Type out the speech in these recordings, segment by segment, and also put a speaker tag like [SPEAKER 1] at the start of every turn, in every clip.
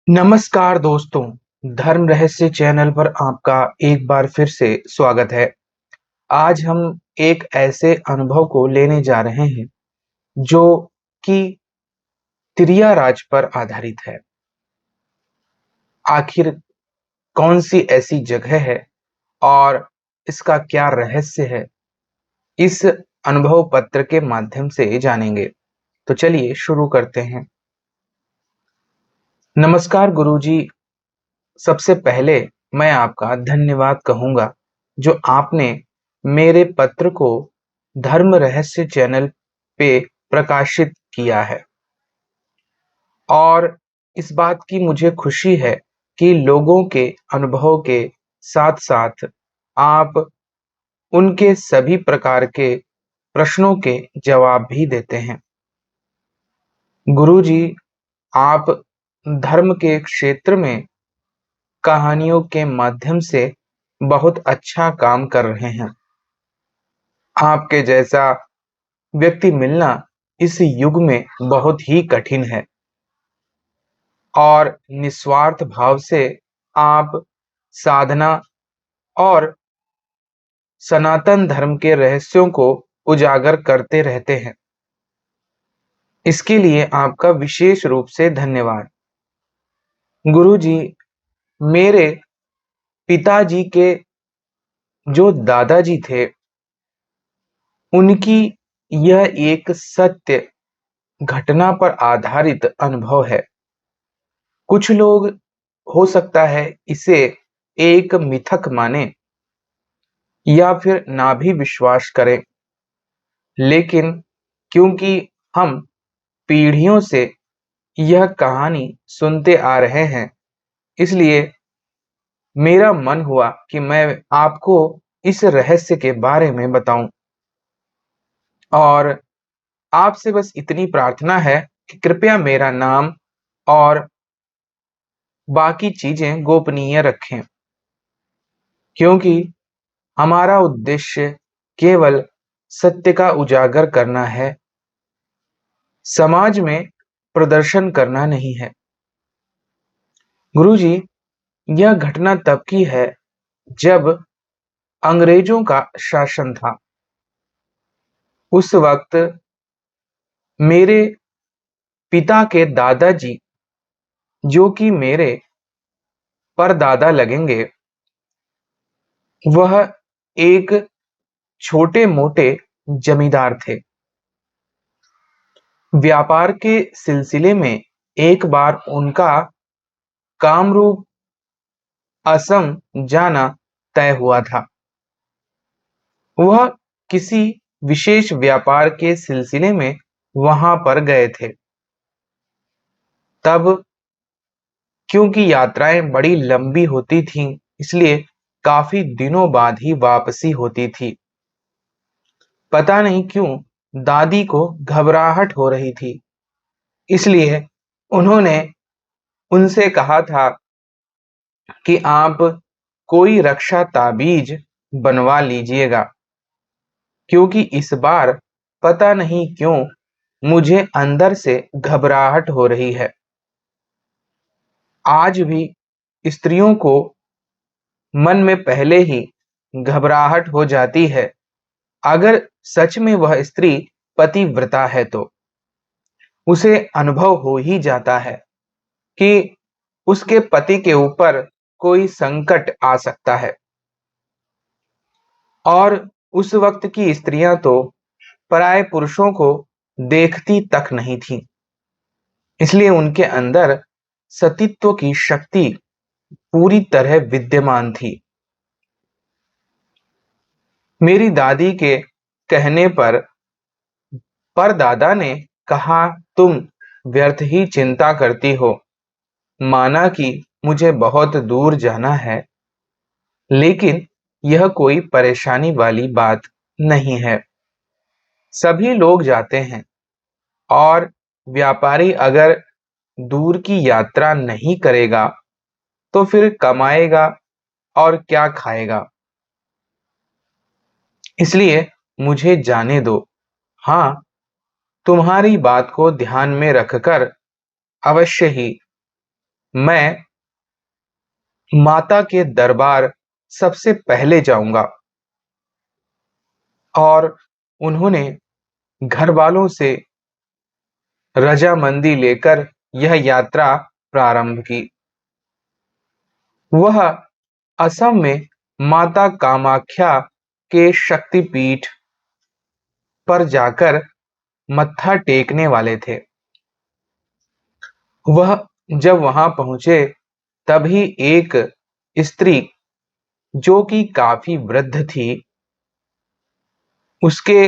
[SPEAKER 1] नमस्कार दोस्तों, धर्म रहस्य चैनल पर आपका एक बार फिर से स्वागत है। आज हम एक ऐसे अनुभव को लेने जा रहे हैं जो कि तिरिया राज पर आधारित है। आखिर कौन सी ऐसी जगह है और इसका क्या रहस्य है, इस अनुभव पत्र के माध्यम से जानेंगे। तो चलिए शुरू करते हैं। नमस्कार गुरुजी, सबसे पहले मैं आपका धन्यवाद कहूँगा, जो आपने मेरे पत्र को धर्म रहस्य चैनल पे प्रकाशित किया है। और इस बात की मुझे खुशी है कि लोगों के अनुभव के साथ-साथ आप उनके सभी प्रकार के प्रश्नों के जवाब भी देते हैं। गुरुजी, आप धर्म के क्षेत्र में कहानियों के माध्यम से बहुत अच्छा काम कर रहे हैं। आपके जैसा व्यक्ति मिलना इस युग में बहुत ही कठिन है और निस्वार्थ भाव से आप साधना और सनातन धर्म के रहस्यों को उजागर करते रहते हैं। इसके लिए आपका विशेष रूप से धन्यवाद। गुरुजी, मेरे पिताजी के जो दादाजी थे, उनकी यह एक सत्य घटना पर आधारित अनुभव है। कुछ लोग हो सकता है इसे एक मिथक माने या फिर ना भी विश्वास करें, लेकिन क्योंकि हम पीढ़ियों से यह कहानी सुनते आ रहे हैं, इसलिए मेरा मन हुआ कि मैं आपको इस रहस्य के बारे में बताऊं। और आपसे बस इतनी प्रार्थना है कि कृपया मेरा नाम और बाकी चीजें गोपनीय रखें, क्योंकि हमारा उद्देश्य केवल सत्य का उजागर करना है, समाज में प्रदर्शन करना नहीं है। गुरुजी, यह घटना तब की है जब अंग्रेजों का शासन था। उस वक्त मेरे पिता के दादाजी, जो कि मेरे परदादा लगेंगे, वह एक छोटे-मोटे जमींदार थे। व्यापार के सिलसिले में एक बार उनका कामरूप असम जाना तय हुआ था। वह किसी विशेष व्यापार के सिलसिले में वहां पर गए थे। तब क्योंकि यात्राएं बड़ी लंबी होती थीं, इसलिए काफी दिनों बाद ही वापसी होती थी। पता नहीं क्यों दादी को घबराहट हो रही थी, इसलिए उन्होंने उनसे कहा था कि आप कोई रक्षा ताबीज बनवा लीजिएगा, क्योंकि इस बार पता नहीं क्यों मुझे अंदर से घबराहट हो रही है। आज भी स्त्रियों को मन में पहले ही घबराहट हो जाती है, अगर सच में वह स्त्री पतिव्रता है तो उसे अनुभव हो ही जाता है कि उसके पति के ऊपर कोई संकट आ सकता है। और उस वक्त की स्त्रियां तो पराये पुरुषों को देखती तक नहीं थीं, इसलिए उनके अंदर सतीत्व की शक्ति पूरी तरह विद्यमान थी। मेरी दादी के कहने पर परदादा ने कहा, तुम व्यर्थ ही चिंता करती हो। माना कि मुझे बहुत दूर जाना है, लेकिन यह कोई परेशानी वाली बात नहीं है। सभी लोग जाते हैं और व्यापारी अगर दूर की यात्रा नहीं करेगा तो फिर कमाएगा और क्या खाएगा। इसलिए मुझे जाने दो। हाँ, तुम्हारी बात को ध्यान में रखकर अवश्य ही मैं माता के दरबार सबसे पहले जाऊंगा। और उन्होंने घर वालों से रजामंदी लेकर यह यात्रा प्रारंभ की। वह असम में माता कामाख्या के शक्तिपीठ पर जाकर मत्था टेकने वाले थे। वह जब वहां पहुंचे तभी एक स्त्री जो कि काफी वृद्ध थी, उसके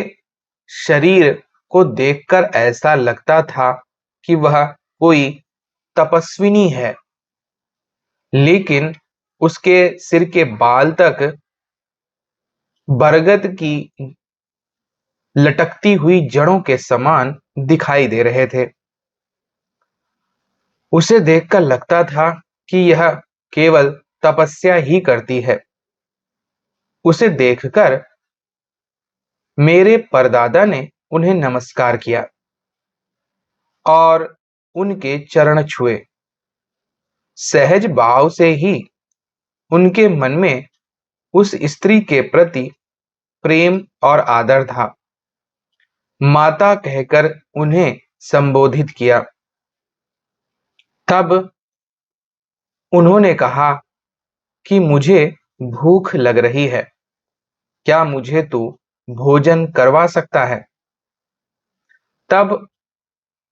[SPEAKER 1] शरीर को देखकर ऐसा लगता था कि वह कोई तपस्विनी है, लेकिन उसके सिर के बाल तक बरगद की लटकती हुई जड़ों के समान दिखाई दे रहे थे। उसे देखकर लगता था कि यह केवल तपस्या ही करती है। उसे देखकर मेरे परदादा ने उन्हें नमस्कार किया और उनके चरण छुए। सहज भाव से ही उनके मन में उस स्त्री के प्रति प्रेम और आदर था। माता कहकर उन्हें संबोधित किया। तब उन्होंने कहा कि मुझे भूख लग रही है, क्या मुझे तू भोजन करवा सकता है? तब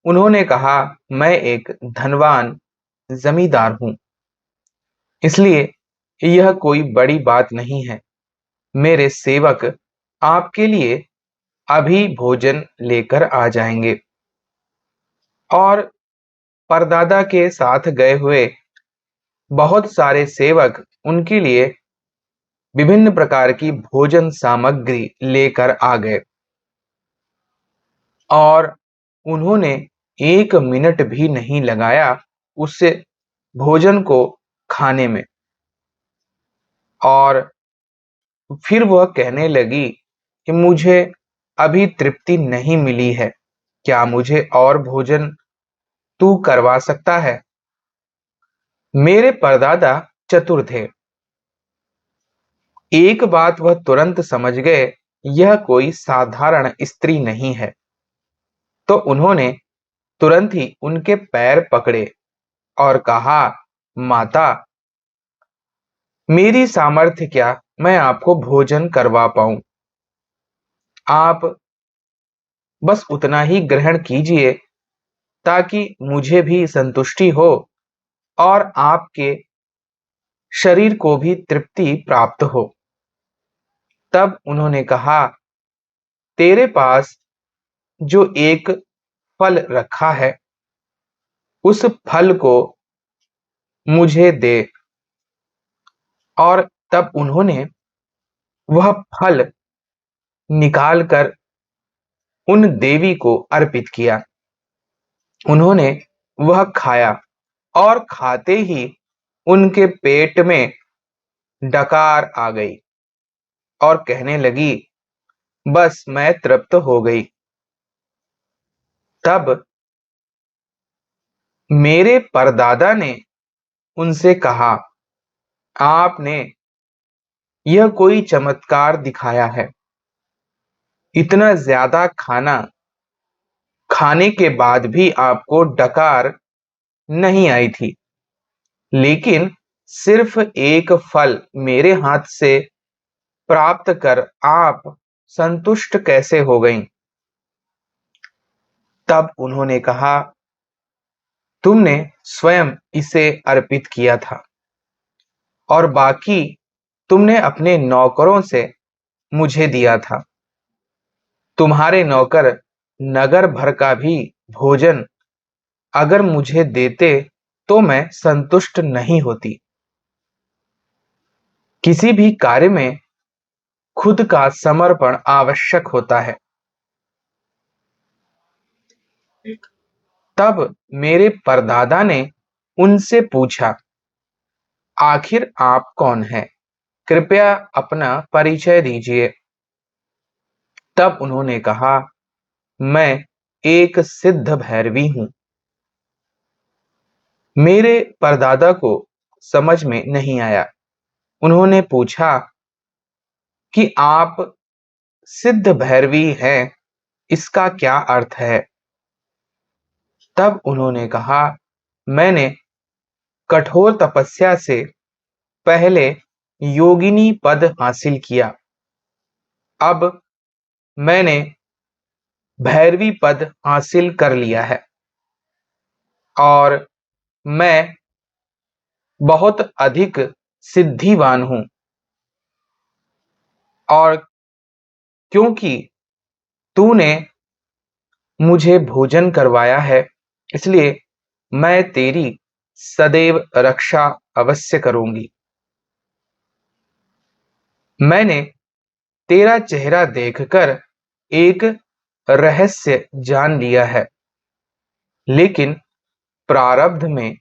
[SPEAKER 1] उन्होंने कहा, मैं एक धनवान जमींदार हूं, इसलिए यह कोई बड़ी बात नहीं है। मेरे सेवक आपके लिए अभी भोजन लेकर आ जाएंगे। और परदादा के साथ गए हुए बहुत सारे सेवक उनके लिए विभिन्न प्रकार की भोजन सामग्री लेकर आ गए और उन्होंने 1 मिनट भी नहीं लगाया उससे भोजन को खाने में। और फिर वह कहने लगी कि मुझे अभी तृप्ति नहीं मिली है, क्या मुझे और भोजन तू करवा सकता है? मेरे परदादा चतुर थे। एक बात वह तुरंत समझ गए, यह कोई साधारण स्त्री नहीं है। तो उन्होंने तुरंत ही उनके पैर पकड़े और कहा, माता, मेरी सामर्थ्य क्या मैं आपको भोजन करवा पाऊं। आप बस उतना ही ग्रहण कीजिए ताकि मुझे भी संतुष्टि हो और आपके शरीर को भी तृप्ति प्राप्त हो। तब उन्होंने कहा, तेरे पास जो एक फल रखा है उस फल को मुझे दे। और तब उन्होंने वह फल निकालकर उन देवी को अर्पित किया। उन्होंने वह खाया और खाते ही उनके पेट में डकार आ गई और कहने लगी, बस मैं तृप्त हो गई। तब मेरे परदादा ने उनसे कहा, आपने यह कोई चमत्कार दिखाया है। इतना ज्यादा खाना खाने के बाद भी आपको डकार नहीं आई थी, लेकिन सिर्फ एक फल मेरे हाथ से प्राप्त कर आप संतुष्ट कैसे हो गईं? तब उन्होंने कहा, तुमने स्वयं इसे अर्पित किया था और बाकी तुमने अपने नौकरों से मुझे दिया था। तुम्हारे नौकर नगर भर का भी भोजन अगर मुझे देते तो मैं संतुष्ट नहीं होती। किसी भी कार्य में खुद का समर्पण आवश्यक होता है। तब मेरे परदादा ने उनसे पूछा, आखिर आप कौन हैं? कृपया अपना परिचय दीजिए। तब उन्होंने कहा, मैं एक सिद्ध भैरवी हूं। मेरे परदादा को समझ में नहीं आया। उन्होंने पूछा कि आप सिद्ध भैरवी हैं, इसका क्या अर्थ है? तब उन्होंने कहा, मैंने कठोर तपस्या से पहले योगिनी पद हासिल किया। अब मैंने भैरवी पद हासिल कर लिया है और मैं बहुत अधिक सिद्धिवान हूँ। और क्योंकि तूने मुझे भोजन करवाया है, इसलिए मैं तेरी सदैव रक्षा अवश्य करूंगी। मैंने तेरा चेहरा देखकर एक रहस्य जान लिया है, लेकिन प्रारब्ध में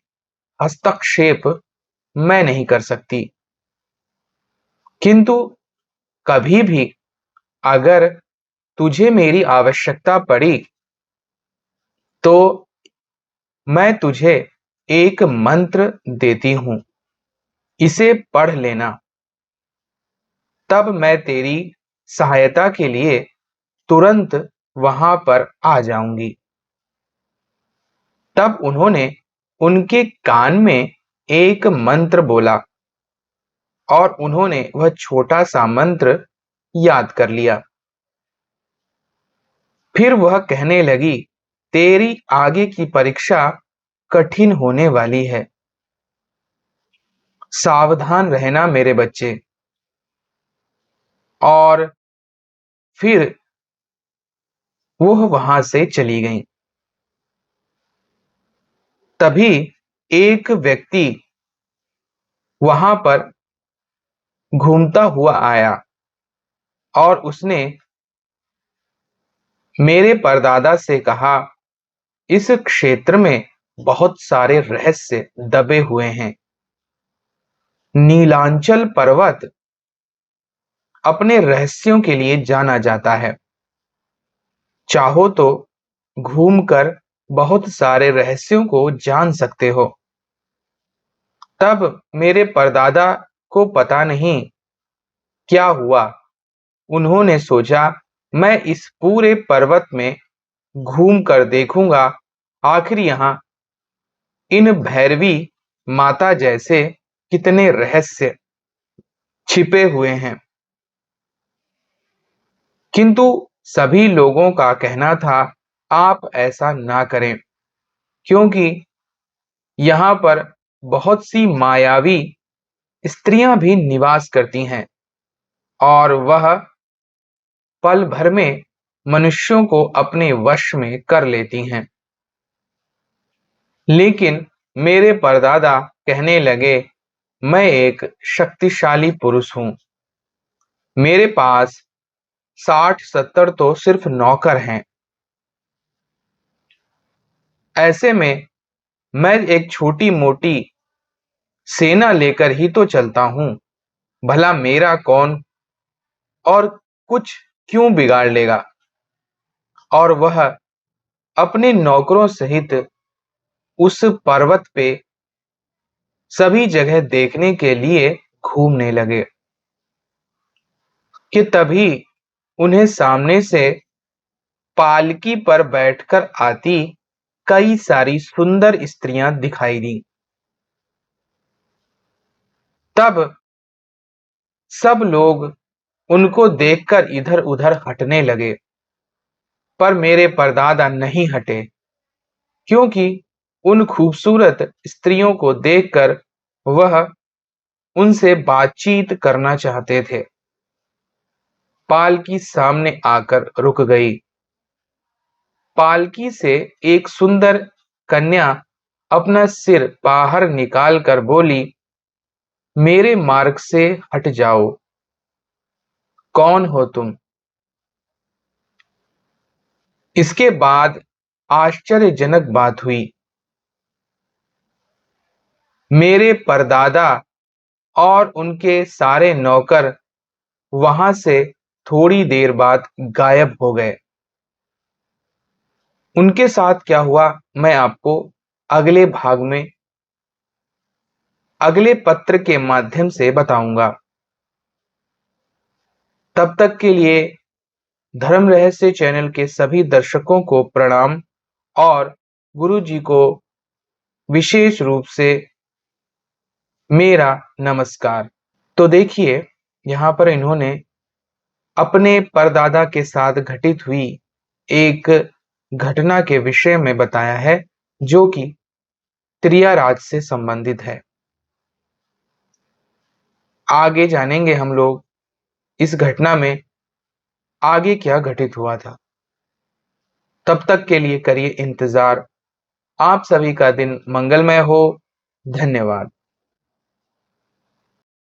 [SPEAKER 1] हस्तक्षेप मैं नहीं कर सकती। किंतु कभी भी अगर तुझे मेरी आवश्यकता पड़ी तो मैं तुझे एक मंत्र देती हूँ, इसे पढ़ लेना। तब मैं तेरी सहायता के लिए तुरंत वहां पर आ जाऊंगी। तब उन्होंने उनके कान में एक मंत्र बोला और उन्होंने वह छोटा सा मंत्र याद कर लिया। फिर वह कहने लगी, तेरी आगे की परीक्षा कठिन होने वाली है। सावधान रहना मेरे बच्चे। और फिर वह वहां से चली गई। तभी एक व्यक्ति वहां पर घूमता हुआ आया और उसने मेरे परदादा से कहा, इस क्षेत्र में बहुत सारे रहस्य दबे हुए हैं। नीलांचल पर्वत अपने रहस्यों के लिए जाना जाता है। चाहो तो घूमकर बहुत सारे रहस्यों को जान सकते हो। तब मेरे परदादा को पता नहीं क्या हुआ। उन्होंने सोचा, मैं इस पूरे पर्वत में घूम कर देखूंगा, आखिर यहाँ इन भैरवी माता जैसे कितने रहस्य छिपे हुए हैं। किंतु सभी लोगों का कहना था, आप ऐसा ना करें, क्योंकि यहाँ पर बहुत सी मायावी स्त्रियां भी निवास करती हैं और वह पल भर में मनुष्यों को अपने वश में कर लेती हैं। लेकिन मेरे परदादा कहने लगे, मैं एक शक्तिशाली पुरुष हूँ। मेरे पास 60-70 तो सिर्फ नौकर हैं। ऐसे में मैं एक छोटी मोटी सेना लेकर ही तो चलता हूँ। भला मेरा कौन और कुछ क्यों बिगाड़ लेगा? और वह अपने नौकरों सहित उस पर्वत पे सभी जगह देखने के लिए घूमने लगे कि तभी उन्हें सामने से पालकी पर बैठकर आती कई सारी सुंदर स्त्रियां दिखाई दी। तब सब लोग उनको देखकर इधर-उधर हटने लगे, पर मेरे परदादा नहीं हटे, क्योंकि उन खूबसूरत स्त्रियों को देखकर वह उनसे बातचीत करना चाहते थे। पालकी सामने आकर रुक गई। पालकी से एक सुंदर कन्या अपना सिर बाहर निकाल कर बोली, मेरे मार्ग से हट जाओ। कौन हो तुम? इसके बाद आश्चर्यजनक बात हुई। मेरे परदादा और उनके सारे नौकर वहां से थोड़ी देर बाद गायब हो गए। उनके साथ क्या हुआ मैं आपको अगले भाग में अगले पत्र के माध्यम से बताऊंगा। तब तक के लिए धर्म रहस्य चैनल के सभी दर्शकों को प्रणाम और गुरु जी को विशेष रूप से मेरा नमस्कार। तो देखिए, यहाँ पर इन्होंने अपने परदादा के साथ घटित हुई एक घटना के विषय में बताया है, जो कि त्रियाराज से संबंधित है। आगे जानेंगे हम लोग इस घटना में आगे क्या घटित हुआ था। तब तक के लिए करिए इंतजार। आप सभी का दिन मंगलमय हो। धन्यवाद।